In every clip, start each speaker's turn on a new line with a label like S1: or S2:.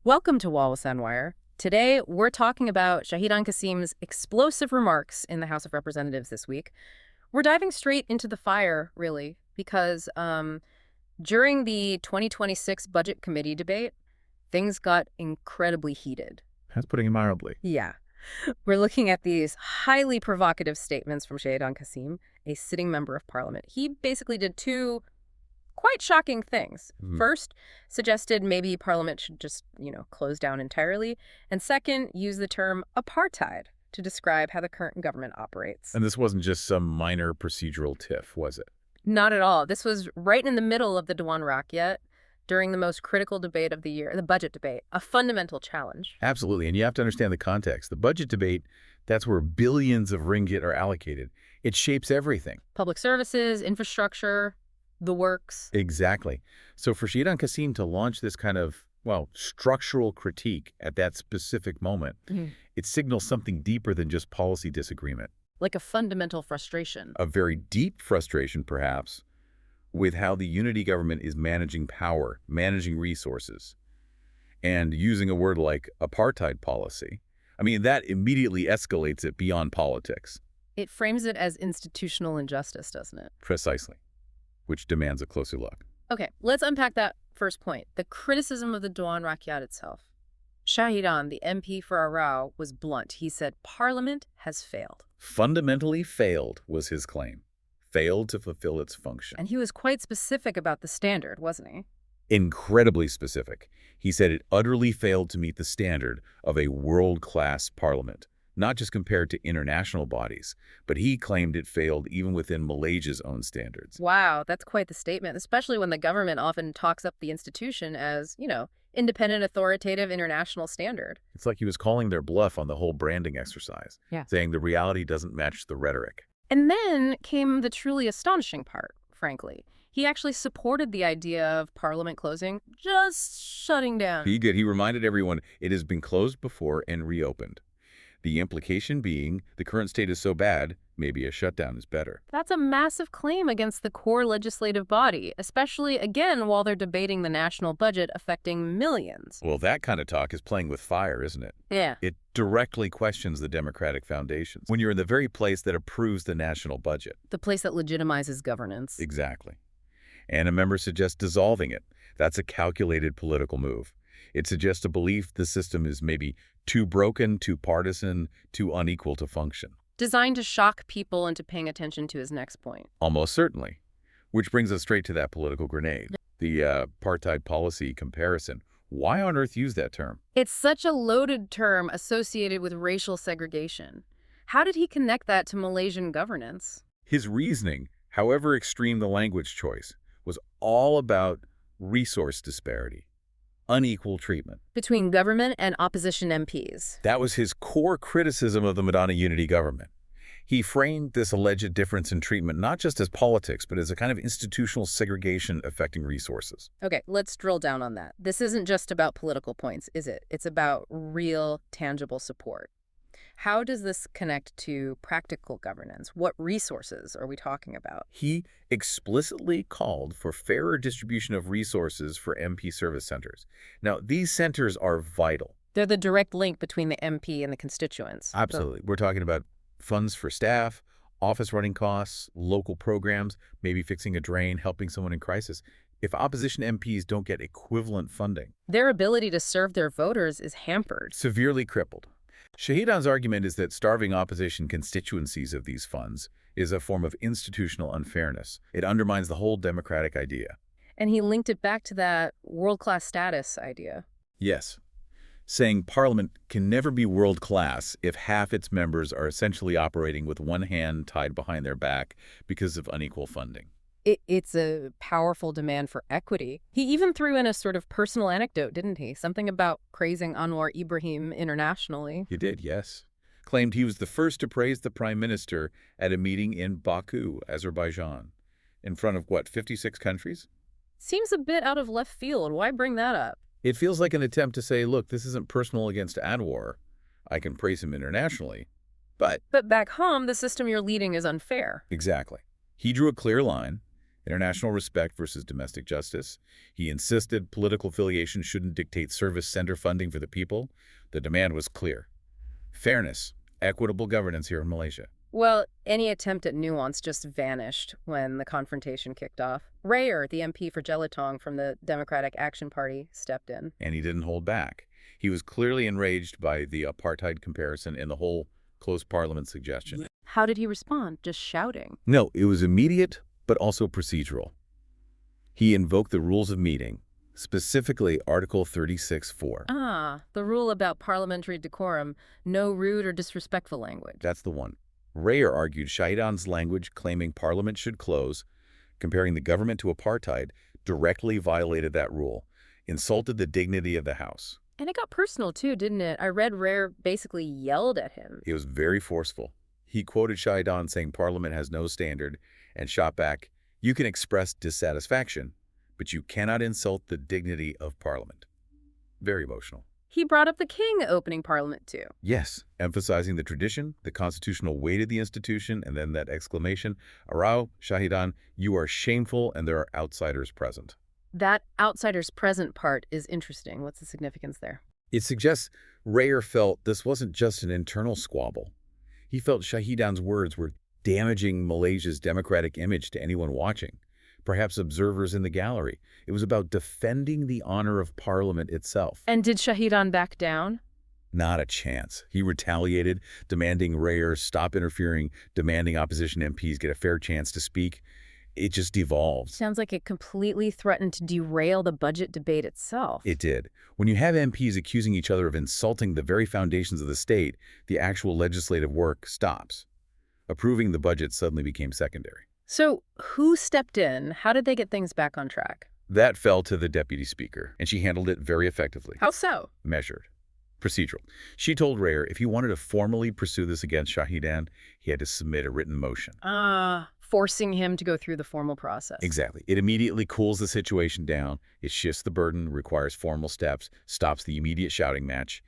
S1: Welcome to Wall with Sunwire. Today, we're talking about Shahidan Kassim's explosive remarks in the House of Representatives this week. We're diving straight into the fire, really, because during the 2026 Budget Committee debate, things got incredibly heated.
S2: That's putting it mildly.
S1: Yeah. We're looking at these highly provocative statements from Shahidan Kassim, a sitting member of parliament. He basically did two quite shocking things. First, suggested maybe Parliament should just, close down entirely. And second, use the term apartheid to describe how the current government operates.
S2: And this wasn't just some minor procedural tiff, was it?
S1: Not at all. This was right in the middle of the Dewan Rakyat during the most critical debate of the year, the budget debate, a fundamental challenge.
S2: Absolutely. And you have to understand the context. The budget debate, that's where billions of ringgit are allocated. It shapes everything.
S1: Public services, infrastructure, the works.
S2: Exactly. So for Shahidan Kassim to launch this kind of, structural critique at that specific moment, it signals something deeper than just policy disagreement.
S1: Like a fundamental frustration.
S2: A very deep frustration, perhaps, with how the unity government is managing power, managing resources, and using a word like apartheid policy. I mean, that immediately escalates it beyond politics.
S1: It frames it as institutional injustice, doesn't it?
S2: Precisely. Which demands a closer look.
S1: Okay, let's unpack that first point, the criticism of the Dewan Rakyat itself. Shahidan, the MP for Arau, was blunt. He said, Parliament has failed.
S2: Fundamentally failed was his claim. Failed to fulfill its function.
S1: And he was quite specific about the standard, wasn't he?
S2: Incredibly specific. He said it utterly failed to meet the standard of a world-class parliament. Not just compared to international bodies, but he claimed it failed even within Malaysia's own standards.
S1: Wow, that's quite the statement, especially when the government often talks up the institution as, independent, authoritative, international standard.
S2: It's like he was calling their bluff on the whole branding exercise, saying the reality doesn't match the rhetoric.
S1: And then came the truly astonishing part, frankly. He actually supported the idea of Parliament closing, just shutting down.
S2: He did. He reminded everyone it has been closed before and reopened. The implication being the current state is so bad, maybe a shutdown is better.
S1: That's a massive claim against the core legislative body, especially, again, while they're debating the national budget affecting millions.
S2: Well, that kind of talk is playing with fire, isn't it?
S1: Yeah.
S2: It directly questions the democratic foundations when you're in the very place that approves the national budget.
S1: The place that legitimizes governance.
S2: Exactly. And a member suggests dissolving it. That's a calculated political move. It suggests a belief the system is maybe too broken, too partisan, too unequal to function.
S1: Designed to shock people into paying attention to his next point.
S2: Almost certainly. Which brings us straight to that political grenade, the apartheid policy comparison. Why on earth use that term?
S1: It's such a loaded term associated with racial segregation. How did he connect that to Malaysian governance?
S2: His reasoning, however extreme the language choice, was all about resource disparity. Unequal treatment.
S1: Between government and opposition MPs.
S2: That was his core criticism of the Madani unity government. He framed this alleged difference in treatment not just as politics, but as a kind of institutional segregation affecting resources.
S1: Okay, let's drill down on that. This isn't just about political points, is it? It's about real, tangible support. How does this connect to practical governance? What resources are we talking about?
S2: He explicitly called for fairer distribution of resources for MP service centers. Now, these centers are vital.
S1: They're the direct link between the MP and the constituents.
S2: Absolutely. We're talking about funds for staff, office running costs, local programs, maybe fixing a drain, helping someone in crisis. If opposition MPs don't get equivalent funding,
S1: their ability to serve their voters is hampered.
S2: Severely crippled. Shahidan's argument is that starving opposition constituencies of these funds is a form of institutional unfairness. It undermines the whole democratic idea.
S1: And he linked it back to that world-class status idea.
S2: Yes, saying Parliament can never be world-class if half its members are essentially operating with one hand tied behind their back because of unequal funding.
S1: It's a powerful demand for equity. He even threw in a sort of personal anecdote, didn't he? Something about praising Anwar Ibrahim internationally.
S2: He did, yes. Claimed he was the first to praise the prime minister at a meeting in Baku, Azerbaijan. In front of, 56 countries?
S1: Seems a bit out of left field. Why bring that up?
S2: It feels like an attempt to say, look, this isn't personal against Anwar. I can praise him internationally, but...
S1: But back home, the system you're leading is unfair.
S2: Exactly. He drew a clear line International respect versus domestic justice. He insisted political affiliation shouldn't dictate service center funding for the people. The demand was clear. Fairness, equitable governance here in Malaysia.
S1: Well, any attempt at nuance just vanished when the confrontation kicked off. Rayer, the MP for Jelutong from the Democratic Action Party, stepped in.
S2: And he didn't hold back. He was clearly enraged by the apartheid comparison and the whole closed parliament suggestion.
S1: How did he respond? Just shouting?
S2: No, it was immediate, but also procedural. He invoked the rules of meeting, specifically Article 36(4).
S1: Ah, the rule about parliamentary decorum, no rude or disrespectful language.
S2: That's the one. Rayer argued Shahidan's language claiming parliament should close, comparing the government to apartheid, directly violated that rule, insulted the dignity of the House.
S1: And it got personal too, didn't it? I read Rayer basically yelled at him.
S2: It was very forceful. He quoted Shahidan saying parliament has no standard and shot back, "You can express dissatisfaction, but you cannot insult the dignity of parliament." Very emotional.
S1: He brought up the king opening parliament too.
S2: Yes, emphasizing the tradition, the constitutional weight of the institution, and then that exclamation, "Arau, Shahidan, you are shameful and there are outsiders present."
S1: That outsiders present part is interesting. What's the significance there?
S2: It suggests Rayer felt this wasn't just an internal squabble. He felt Shahidan's words were damaging Malaysia's democratic image to anyone watching, perhaps observers in the gallery. It was about defending the honor of Parliament itself.
S1: And did Shahidan back down?
S2: Not a chance. He retaliated, demanding Rayer stop interfering, demanding opposition MPs get a fair chance to speak. It just devolved.
S1: Sounds like it completely threatened to derail the budget debate itself.
S2: It did. When you have MPs accusing each other of insulting the very foundations of the state, the actual legislative work stops. Approving the budget suddenly became secondary.
S1: So who stepped in? How did they get things back on track?
S2: That fell to the deputy speaker, and she handled it very effectively.
S1: How so?
S2: Measured. Procedural. She told Rayer if he wanted to formally pursue this against Shahidan, he had to submit a written motion.
S1: Forcing him to go through the formal process.
S2: Exactly. It immediately cools the situation down. It shifts the burden, requires formal steps, stops the immediate shouting match,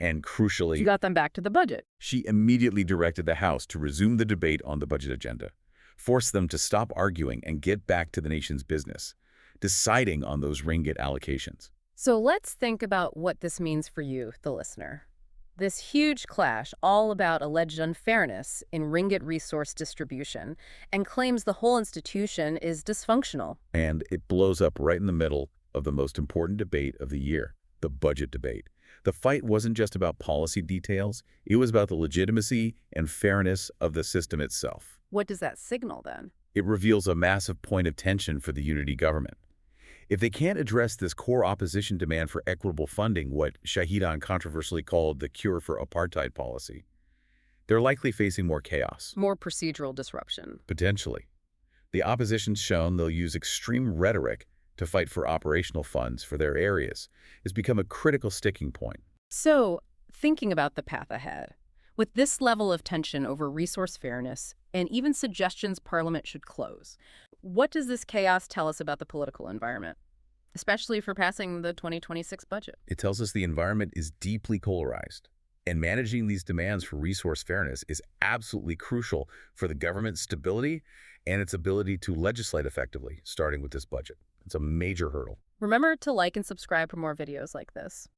S2: and crucially,
S1: You got them back to the budget.
S2: she immediately directed the House to resume the debate on the budget agenda, force them to stop arguing and get back to the nation's business, deciding on those ringgit allocations.
S1: So let's think about what this means for you, the listener. This huge clash, all about alleged unfairness in ringgit resource distribution, and claims the whole institution is dysfunctional.
S2: And it blows up right in the middle of the most important debate of the year, the budget debate. The fight wasn't just about policy details, it was about the legitimacy and fairness of the system itself.
S1: What does that signal then?
S2: It reveals a massive point of tension for the unity government. If they can't address this core opposition demand for equitable funding, what Shahidan controversially called the cure for apartheid policy, they're likely facing more chaos.
S1: More procedural disruption.
S2: Potentially. The opposition's shown they'll use extreme rhetoric to fight for operational funds for their areas. It's become a critical sticking point.
S1: So, thinking about the path ahead, with this level of tension over resource fairness and even suggestions Parliament should close, what does this chaos tell us about the political environment, especially for passing the 2026 budget?
S2: It tells us the environment is deeply polarized, and managing these demands for resource fairness is absolutely crucial for the government's stability and its ability to legislate effectively, starting with this budget. It's a major hurdle.
S1: Remember to like and subscribe for more videos like this.